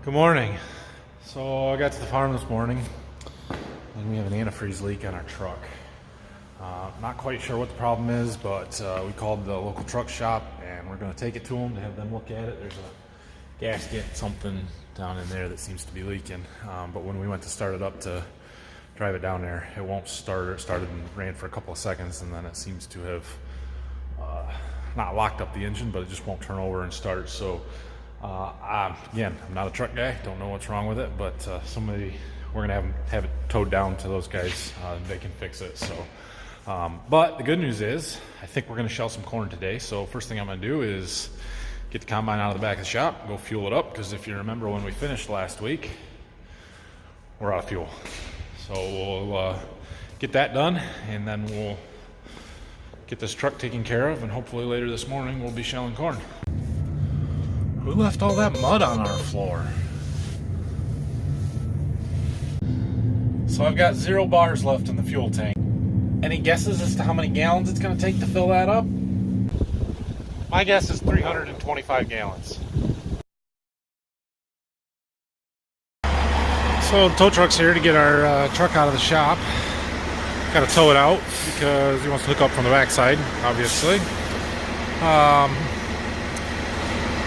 Good morning. So I got to the farm this morning and we have an antifreeze leak on our truck. Not quite sure what the problem is, but we called the local truck shop and we're going to take it to them to have them look at it. There's a gasket, something down in there that seems to be leaking. But when we went to start it up to drive it down there, it won't start. It started and ran for a couple of seconds and then it seems to have not locked up the engine, but it just won't turn over and start. So again, I'm not a truck guy, don't know what's wrong with it, but we're gonna have it towed down to those guys. They can fix it. So but the good news is I think we're gonna shell some corn today. So first thing I'm gonna do is get the combine out of the back of the shop, go fuel it up, because if you remember when we finished last week, we're out of fuel. So we'll get that done and then we'll get this truck taken care of, and hopefully later this morning we'll be shelling corn. Who left all that mud on our floor? So I've got 0 bars left in the fuel tank. Any guesses as to how many gallons it's going to take to fill that up? My guess is 325 gallons. So the tow truck's here to get our truck out of the shop. Got to tow it out because he wants to hook up from the backside, obviously.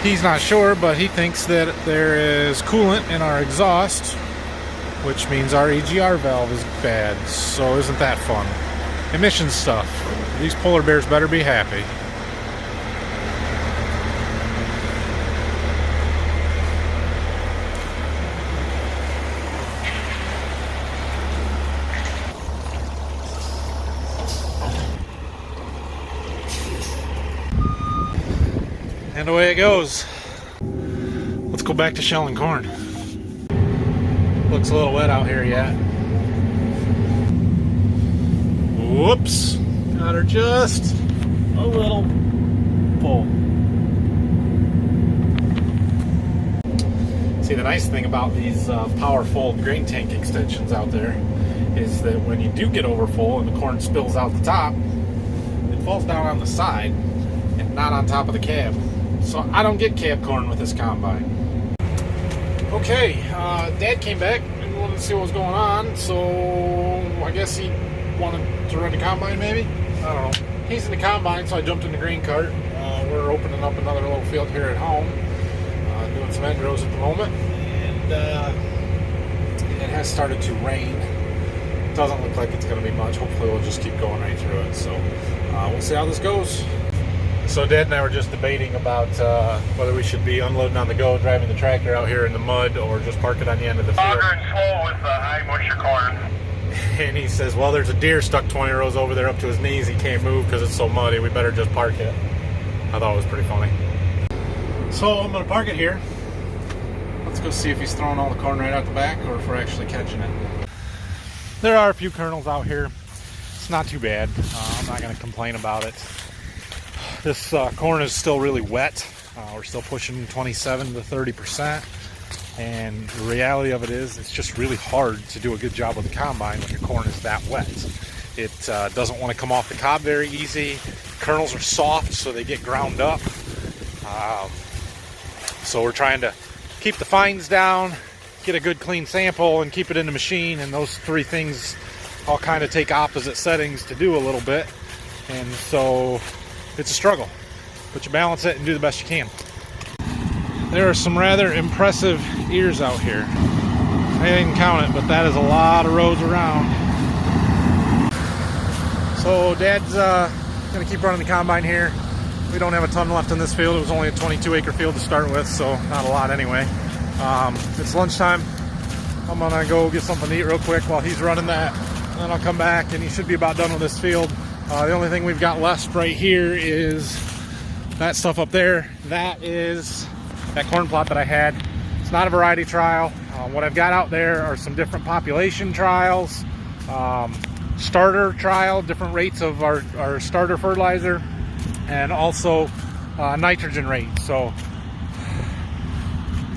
He's not sure, but he thinks that there is coolant in our exhaust, which means our EGR valve is bad. So isn't that fun? Emission stuff. These polar bears better be happy. And away it goes. Let's go back to shelling corn. Looks a little wet out here yet. Whoops. Got her just a little full. See, the nice thing about these powerful grain tank extensions out there is that when you do get over full and the corn spills out the top, it falls down on the side and not on top of the cab. So I don't get cab corn with this combine. Okay, Dad came back and wanted to see what was going on, so I guess he wanted to run the combine maybe? I don't know. He's in the combine, so I jumped in the grain cart. We're opening up another little field here at home, doing some end rows at the moment, and it has started to rain. It doesn't look like it's going to be much. Hopefully we'll just keep going right through it, so we'll see how this goes. So Dad and I were just debating about whether we should be unloading on the go, driving the tractor out here in the mud, or just park it on the end of the field. Auger and slow with the high moisture corn. And he says, well, there's a deer stuck 20 rows over there up to his knees. He can't move because it's so muddy. We better just park it. I thought it was pretty funny. So I'm going to park it here. Let's go see if he's throwing all the corn right out the back or if we're actually catching it. There are a few kernels out here. It's not too bad. I'm not going to complain about it. This corn is still really wet. We're still pushing 27 to 30%. And the reality of it is, it's just really hard to do a good job with the combine when your corn is that wet. It doesn't want to come off the cob very easy. Kernels are soft, so they get ground up. So we're trying to keep the fines down, get a good clean sample, and keep it in the machine. And those three things all kind of take opposite settings to do a little bit. And so it's a struggle, but you balance it and do the best you can. There are some rather impressive ears out here. I didn't count it, but that is a lot of rows around. So Dad's gonna keep running the combine here. We don't have a ton left in this field. It was only a 22-acre field to start with, so not a lot anyway. It's lunchtime. I'm gonna go get something to eat real quick while he's running that. And then I'll come back and he should be about done with this field. The only thing we've got left right here is that stuff up there. That is that corn plot that I had. It's not a variety trial. What I've got out there are some different population trials, starter trial, different rates of our starter fertilizer, and also nitrogen rate. So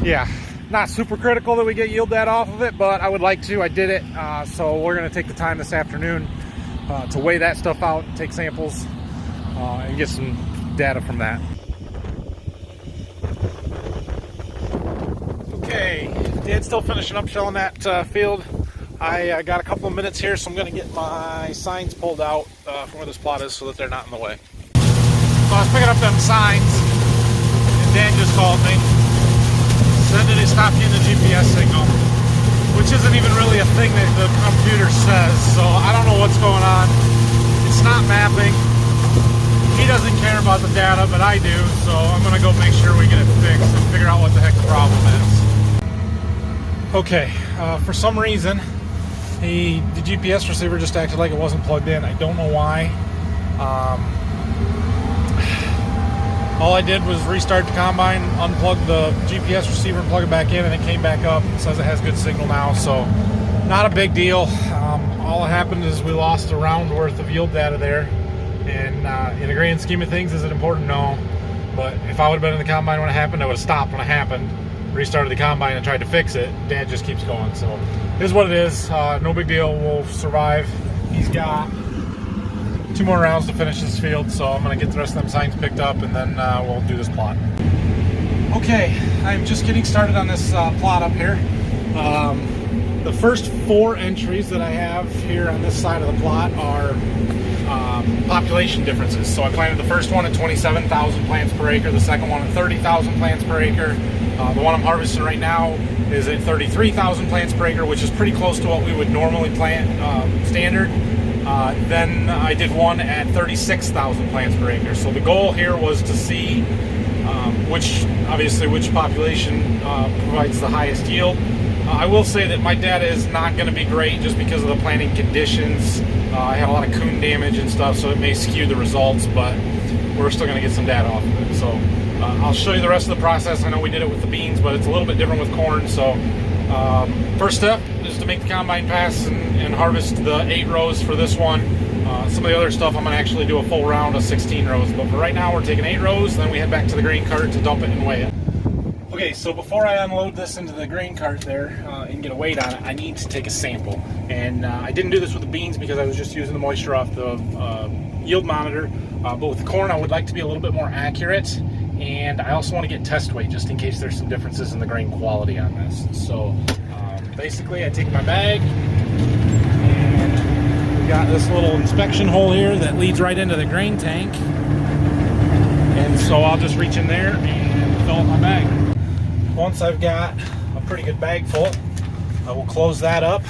yeah, not super critical that we get yield data off of it, but I would like to. I did it. So we're going to take the time this afternoon to weigh that stuff out, take samples, and get some data from that. Okay, Dad's still finishing up shelling that field. I got a couple of minutes here, so I'm going to get my signs pulled out from where this plot is so that they're not in the way. So I was picking up them signs, and Dan just called me. Said that he stopped getting the GPS signal, which isn't even really a thing that the computer says, so I don't know what's going on. It's not mapping. He doesn't care about the data, but I do, so I'm going to go make sure we get it fixed and figure out what the heck the problem is. Okay, for some reason, the GPS receiver just acted like it wasn't plugged in. I don't know why. All I did was restart the combine, unplug the GPS receiver, and plug it back in, and it came back up. It says it has good signal now, so not a big deal. All that happened is we lost a round worth of yield data there, and in the grand scheme of things, is it important? No. But if I would have been in the combine when it happened, I would have stopped when it happened, restarted the combine, and tried to fix it. Dad just keeps going, so it is what it is. No big deal. We'll survive. He's got 2 more rounds to finish this field, so I'm going to get the rest of them signs picked up, and then we'll do this plot. Okay, I'm just getting started on this plot up here. The first 4 entries that I have here on this side of the plot are population differences. So I planted the first one at 27,000 plants per acre, the second one at 30,000 plants per acre. The one I'm harvesting right now is at 33,000 plants per acre, which is pretty close to what we would normally plant standard. Then I did one at 36,000 plants per acre. So the goal here was to see which population provides the highest yield. I will say that my data is not going to be great just because of the planting conditions. I had a lot of coon damage and stuff, so it may skew the results, but we're still going to get some data off of it. So I'll show you the rest of the process. I know we did it with the beans, but it's a little bit different with corn. So first step is to make the combine pass and harvest the 8 rows for this one. Some of the other stuff I'm going to actually do a full round of 16 rows, but for right now we're taking 8 rows, then we head back to the grain cart to dump it and weigh it. Okay, so before I unload this into the grain cart there and get a weight on it, I need to take a sample. And I didn't do this with the beans because I was just using the moisture off the yield monitor, but with the corn I would like to be a little bit more accurate, and I also want to get test weight just in case there's some differences in the grain quality on this. So basically I take my bag, and we've got this little inspection hole here that leads right into the grain tank, and so I'll just reach in there and fill up my bag. Once I've got a pretty good bag full, I will close that up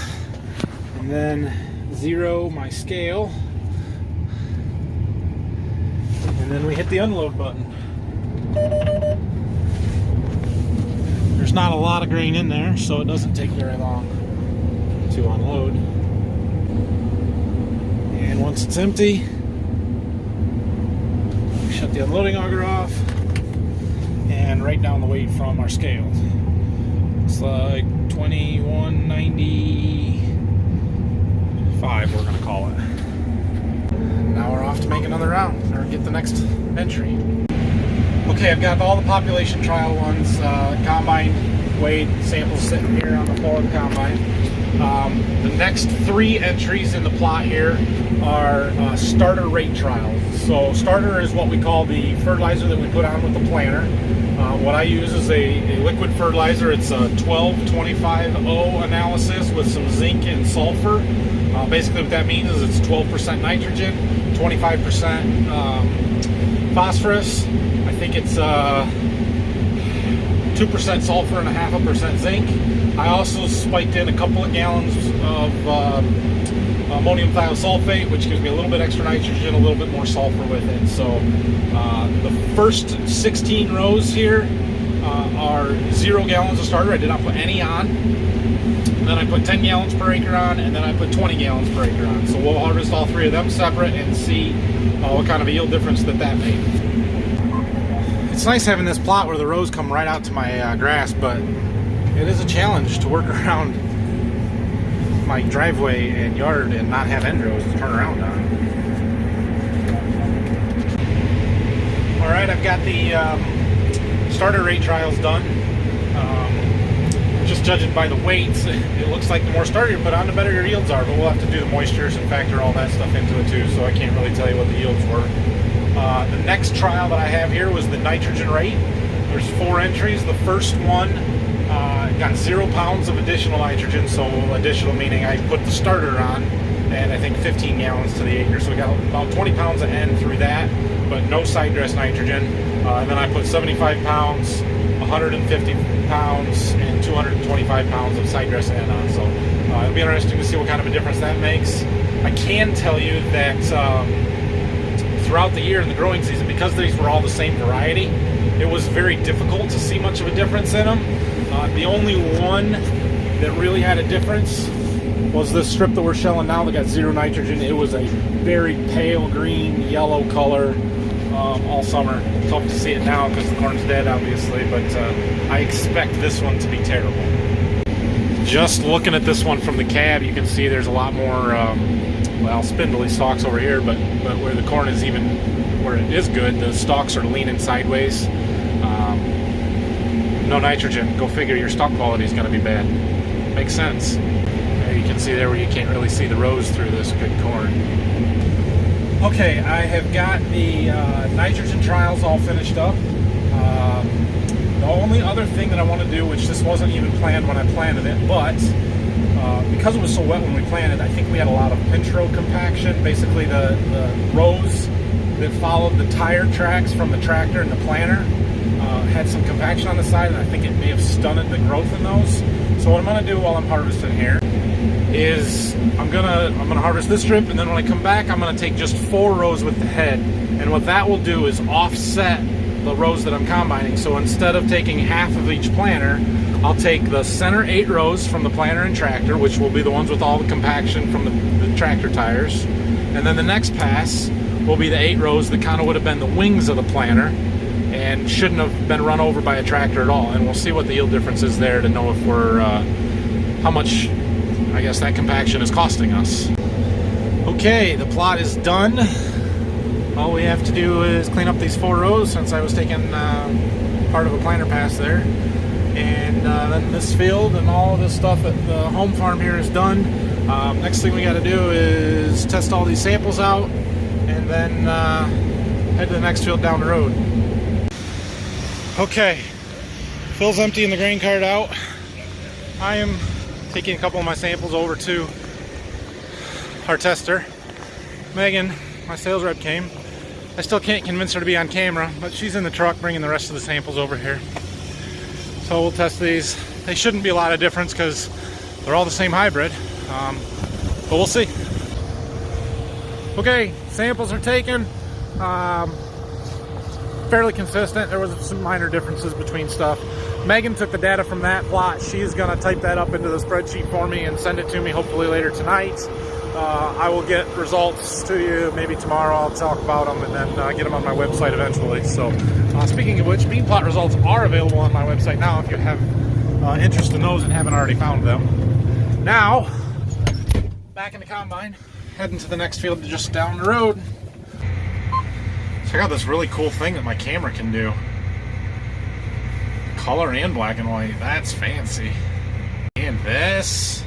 and then zero my scale, and then we hit the unload button. There's not a lot of grain in there, so it doesn't take very long to unload. And once it's empty, we shut the unloading auger off and write down the weight from our scale. It's like 2195, we're going to call it. And now we're off to make another round, or get the next entry. Okay, I've got all the population trial ones, combine weighed samples sitting here on the floor of the combine. The next 3 entries in the plot here are starter rate trials. So starter is what we call the fertilizer that we put on with the planter. What I use is a liquid fertilizer. It's a 12-25-0 analysis with some zinc and sulfur. Basically what that means is it's 12% nitrogen, 25% phosphorus. I think it's 2% sulfur and 0.5% zinc. I also spiked in a couple of gallons of ammonium thiosulfate, which gives me a little bit extra nitrogen, a little bit more sulfur with it. So the first 16 rows here are 0 gallons of starter. I did not put any on. Then I put 10 gallons per acre on, and then I put 20 gallons per acre on. So we'll harvest all 3 of them separate and see what kind of a yield difference that made. It's nice having this plot where the rows come right out to my grass, but it is a challenge to work around my driveway and yard and not have end rows to turn around on. Alright, I've got the starter rate trials done. Just judging by the weights, it looks like the more starter you put on, the better your yields are, but we'll have to do the moistures and factor all that stuff into it too, so I can't really tell you what the yields were. The next trial that I have here was the nitrogen rate. There's 4 entries. The first one got 0 pounds of additional nitrogen, so additional meaning I put the starter on, and I think 15 gallons to the acre, so we got about 20 pounds of N through that, but no side dress nitrogen. And then I put 75 pounds, 150 pounds, and 225 pounds of side dress N on, so it'll be interesting to see what kind of a difference that makes. I can tell you that throughout the year in the growing season, because these were all the same variety, it was very difficult to see much of a difference in them. The only one that really had a difference was this strip that we're shelling now that got 0 nitrogen. It was a very pale green, yellow color all summer. Tough to see it now because the corn's dead, obviously, but I expect this one to be terrible. Just looking at this one from the cab, you can see there's a lot more, well, spindly stalks over here, but where the corn is even, where it is good, the stalks are leaning sideways. No nitrogen. Go figure, your stalk quality is going to be bad. Makes sense. There you can see there where you can't really see the rows through this good corn. Okay, I have got the nitrogen trials all finished up. The only other thing that I want to do, which this wasn't even planned when I planted it, but because it was so wet when we planted, I think we had a lot of pinch row compaction. Basically, the rows that followed the tire tracks from the tractor and the planter had some compaction on the side, and I think it may have stunted the growth in those. So what I'm going to do while I'm harvesting here is I'm gonna harvest this strip, and then when I come back, I'm gonna take just 4 rows with the head, and what that will do is offset the rows that I'm combining. So instead of taking half of each planter, I'll take the center 8 rows from the planter and tractor, which will be the ones with all the compaction from the tractor tires, and then the next pass will be the 8 rows that kind of would have been the wings of the planter and shouldn't have been run over by a tractor at all. And we'll see what the yield difference is there to know if we're how much, I guess, that compaction is costing us. Okay, the plot is done. All we have to do is clean up these 4 rows, since I was taking part of a planter pass there. And then this field and all of this stuff at the home farm here is done. Next thing we got to do is test all these samples out, and then head to the next field down the road. Okay, field's empty and the grain cart out. I am taking a couple of my samples over to our tester. Megan, my sales rep, came. I still can't convince her to be on camera, but she's in the truck bringing the rest of the samples over here. So we'll test these. They shouldn't be a lot of difference because they're all the same hybrid, but we'll see. Okay, samples are taken. Fairly consistent. There was some minor differences between stuff. Megan took the data from that plot. She's going to type that up into the spreadsheet for me and send it to me hopefully later tonight. I will get results to you maybe tomorrow. I'll talk about them and then get them on my website eventually. So speaking of which, bean plot results are available on my website now if you have interest in those and haven't already found them. Now, back in the combine, heading to the next field just down the road. Check out this really cool thing that my camera can do. Color and black and white. That's fancy. And this.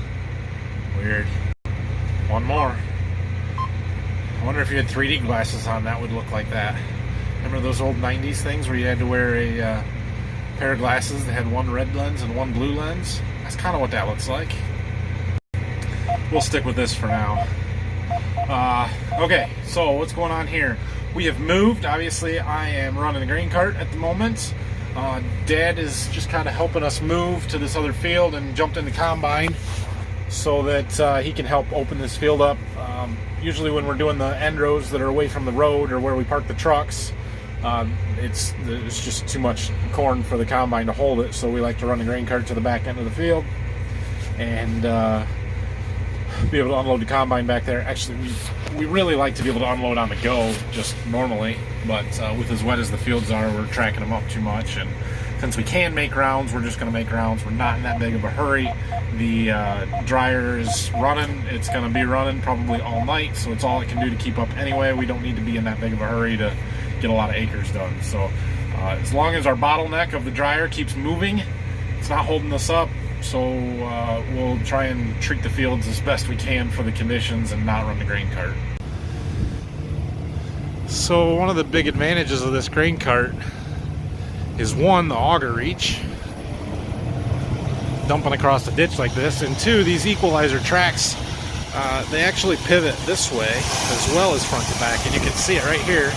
Weird. One more. I wonder if you had 3D glasses on, that would look like that. Remember those old 90s things where you had to wear a pair of glasses that had one red lens and one blue lens? That's kind of what that looks like. We'll stick with this for now. Okay, so what's going on here? We have moved. Obviously, I am running the grain cart at the moment. Dad is just kind of helping us move to this other field and jumped in the combine so that he can help open this field up. Usually when we're doing the end rows that are away from the road or where we park the trucks, it's just too much corn for the combine to hold it, so we like to run the grain cart to the back end of the field and be able to unload the combine back there. Actually, we really like to be able to unload on the go just normally, but with as wet as the fields are, we're tracking them up too much, and since we can make rounds, we're just going to make rounds. We're not in that big of a hurry. The dryer is running. It's going to be running probably all night, so it's all it can do to keep up anyway. We don't need to be in that big of a hurry to get a lot of acres done. So as long as our bottleneck of the dryer keeps moving, it's not holding us up. So we'll try and treat the fields as best we can for the conditions and not run the grain cart. So one of the big advantages of this grain cart is, one, the auger reach. dumping across the ditch like this. And two, these equalizer tracks, they actually pivot this way as well as front to back. And you can see it right here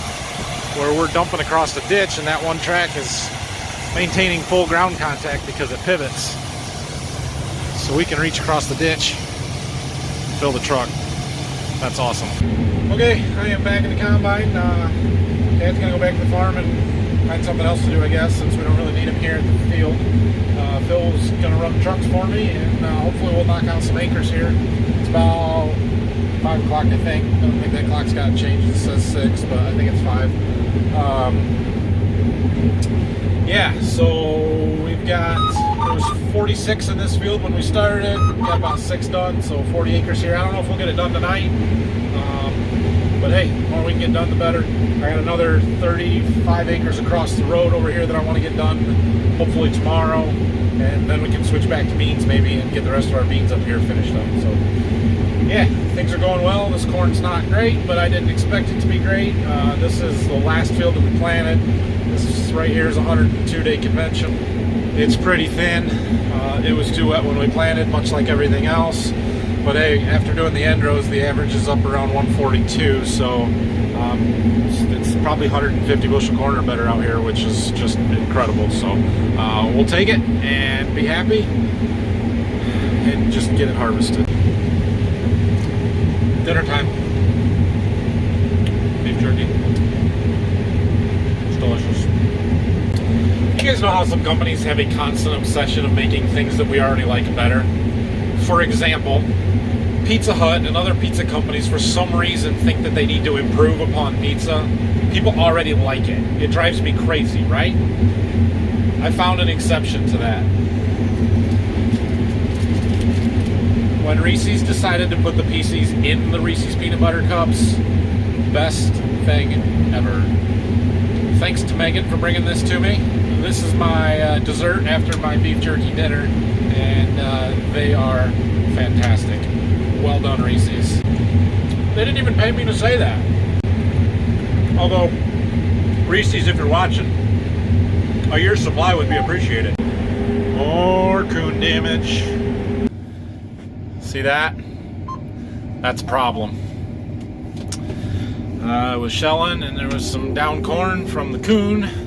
where we're dumping across the ditch, and that one track is maintaining full ground contact because it pivots. So we can reach across the ditch, fill the truck. That's awesome. Okay, I am back in the combine. Dad's gonna go back to the farm and find something else to do, I guess, since we don't really need him here at the field. Phil's gonna run the trucks for me, and hopefully we'll knock out some acres here. It's about 5 o'clock, I think. I don't think that clock's got changed. It says 6, but I think it's 5. Yeah, so we've got, there was 46 in this field when we started. We got about 6 done, so 40 acres here. I don't know if we'll get it done tonight, but hey, the more we can get done, the better. I got another 35 acres across the road over here that I want to get done, hopefully tomorrow, and then we can switch back to beans maybe and get the rest of our beans up here finished up. So yeah, things are going well. This corn's not great, but I didn't expect it to be great. This is the last field that we planted. This right here is a 102-day convention. It's pretty thin. It was too wet when we planted, much like everything else. But hey, after doing the end rows, the average is up around 142, so it's probably 150 bushel corn or better out here, which is just incredible. So we'll take it and be happy and just get it harvested. Dinner time. Beef jerky. It's delicious. You guys know how some companies have a constant obsession of making things that we already like better? For example, Pizza Hut and other pizza companies for some reason think that they need to improve upon pizza. People already like it. It drives me crazy, right? I found an exception to that. When Reese's decided to put the pieces in the Reese's Peanut Butter Cups, best thing ever. Thanks to Megan for bringing this to me. This is my dessert after my beef jerky dinner, and they are fantastic. Well done, Reese's. They didn't even pay me to say that. Although, Reese's, if you're watching, a year's supply would be appreciated. More coon damage. See that? That's a problem. I was shelling, and there was some down corn from the coon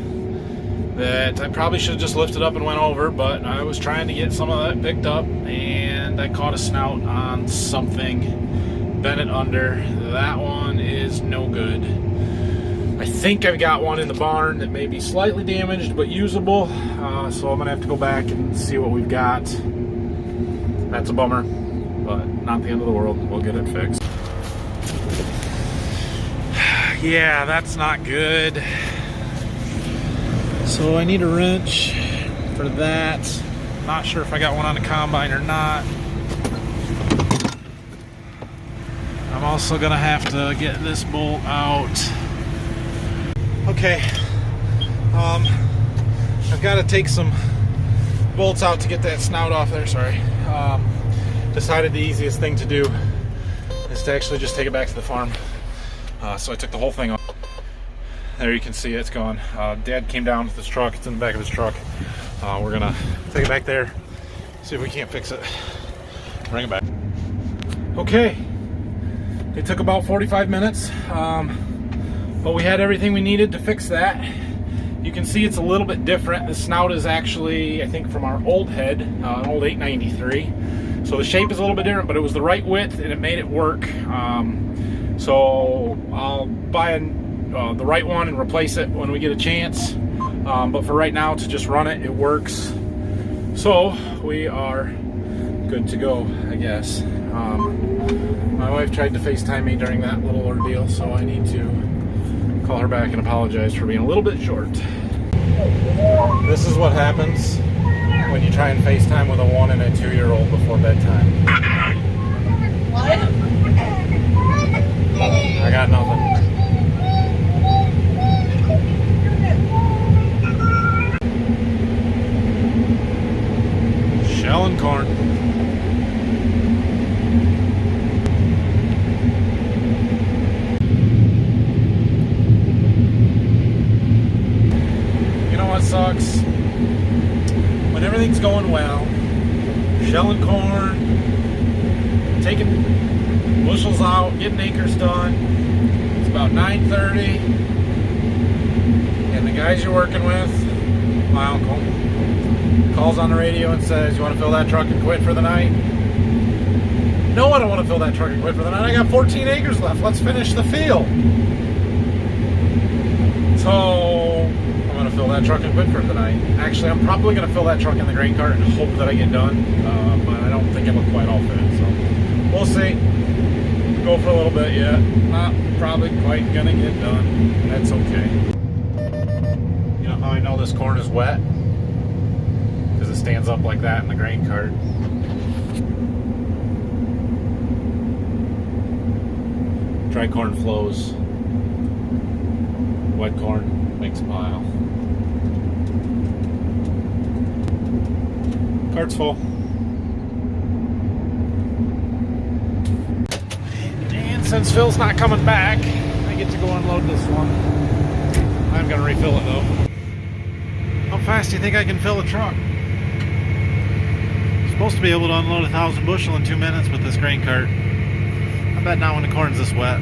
that I probably should have just lifted up and went over, but I was trying to get some of that picked up, and I caught a snout on something, bent it under. That one is no good. I think I've got one in the barn that may be slightly damaged but usable, so I'm gonna have to go back and see what we've got. That's a bummer, but not the end of the world. We'll get it fixed. Yeah, that's not good. So I need a wrench for that. Not sure if I got one on the combine or not. I'm also gonna have to get this bolt out. Okay, I've got to take some bolts out to get that snout off there. Sorry. Decided the easiest thing to do is to actually just take it back to the farm. So I took the whole thing off. There you can see it's gone. Dad came down with his truck. It's in the back of his truck. We're gonna take it back there, see if we can't fix it, bring it back. Okay, it took about 45 minutes, but we had everything we needed to fix that. You can see it's a little bit different. The snout is actually, I think, from our old head, an old 893. So the shape is a little bit different, but it was the right width and it made it work. So I'll buy the right one and replace it when we get a chance. But for right now, to just run it, it works. So we are good to go, I guess. My wife tried to FaceTime me during that little ordeal, so I need to call her back and apologize for being a little bit short. This is what happens when you try and FaceTime with a 1 and a 2-year-old before bedtime. What? I got nothing. Shelling corn. You know what sucks? When everything's going well, shelling corn, taking bushels out, getting acres done. It's about 9:30, and the guys you're working with, my uncle, calls on the radio and says, "You want to fill that truck and quit for the night?" No, I don't want to fill that truck and quit for the night. I got 14 acres left. Let's finish the field. So I'm going to fill that truck and quit for the night. Actually, I'm probably going to fill that truck in the grain cart and hope that I get done. But I don't think it'll quite all fit. So we'll see. Go for a little bit yet. Not probably quite going to get done. That's okay. You know how I know this corn is wet? Because it stands up like that in the grain cart. Dry corn flows. Wet corn makes a pile. Cart's full. And since Phil's not coming back, I get to go unload this one. I'm gonna refill it though. How fast do you think I can fill a truck? I'm supposed to be able to unload 1,000 bushel in 2 minutes with this grain cart. I bet not when the corn's this wet.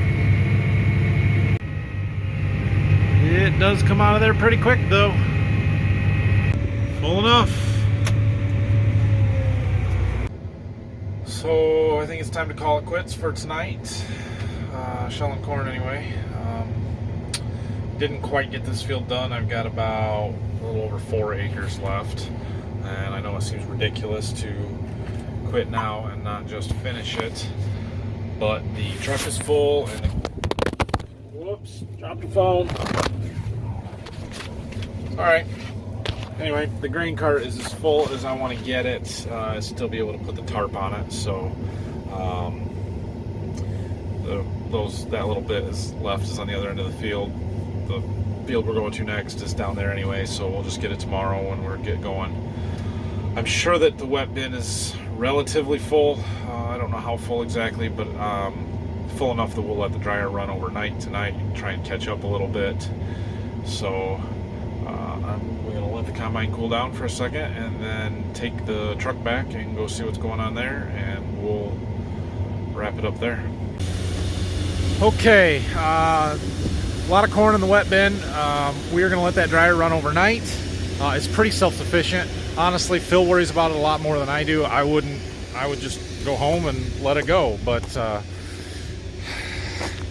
It does come out of there pretty quick though. Full enough. So I think it's time to call it quits for tonight. Shelling corn anyway. Didn't quite get this field done. I've got about a little over 4 acres left. And I know it seems ridiculous to quit now and not just finish it. But the truck is full and whoops, dropped the phone. Alright. Anyway, the grain cart is as full as I want to get it. I'll still be able to put the tarp on it, so that little bit is left is on the other end of the field. The field we're going to next is down there anyway, so we'll just get it tomorrow when we get going. I'm sure that the wet bin is relatively full. I don't know how full exactly, but full enough that we'll let the dryer run overnight tonight and try and catch up a little bit. So we're going to let the combine cool down for a second and then take the truck back and go see what's going on there, and we'll wrap it up there. Okay, a lot of corn in the wet bin. We are going to let that dryer run overnight. It's pretty self-sufficient. Honestly, Phil worries about it a lot more than I do. I would just go home and let it go, but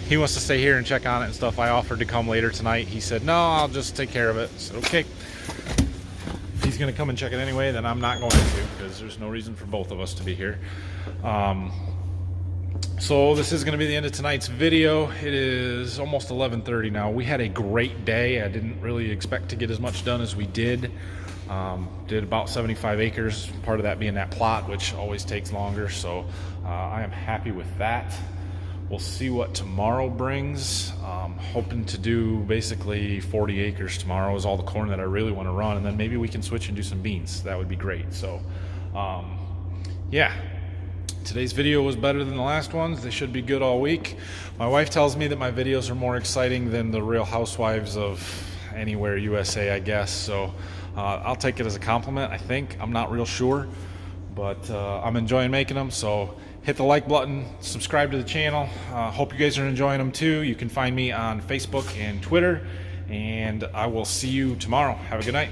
he wants to stay here and check on it and stuff. I offered to come later tonight. He said, no, I'll just take care of it. I said, okay. If he's going to come and check it anyway, then I'm not going to, because there's no reason for both of us to be here. So this is going to be the end of tonight's video. It is almost 11:30 now. We had a great day. I didn't really expect to get as much done as we did. Did about 75 acres, part of that being that plot, which always takes longer. So I am happy with that. We'll see what tomorrow brings. Hoping to do basically 40 acres tomorrow is all the corn that I really want to run, and then maybe we can switch and do some beans. That would be great. So yeah, today's video was better than the last ones. They should be good all week. My wife tells me that my videos are more exciting than the Real Housewives of anywhere USA, I guess. So I'll take it as a compliment, I think. I'm not real sure, but I'm enjoying making them. So hit the like button, subscribe to the channel. Hope you guys are enjoying them too. You can find me on Facebook and Twitter, and I will see you tomorrow. Have a good night.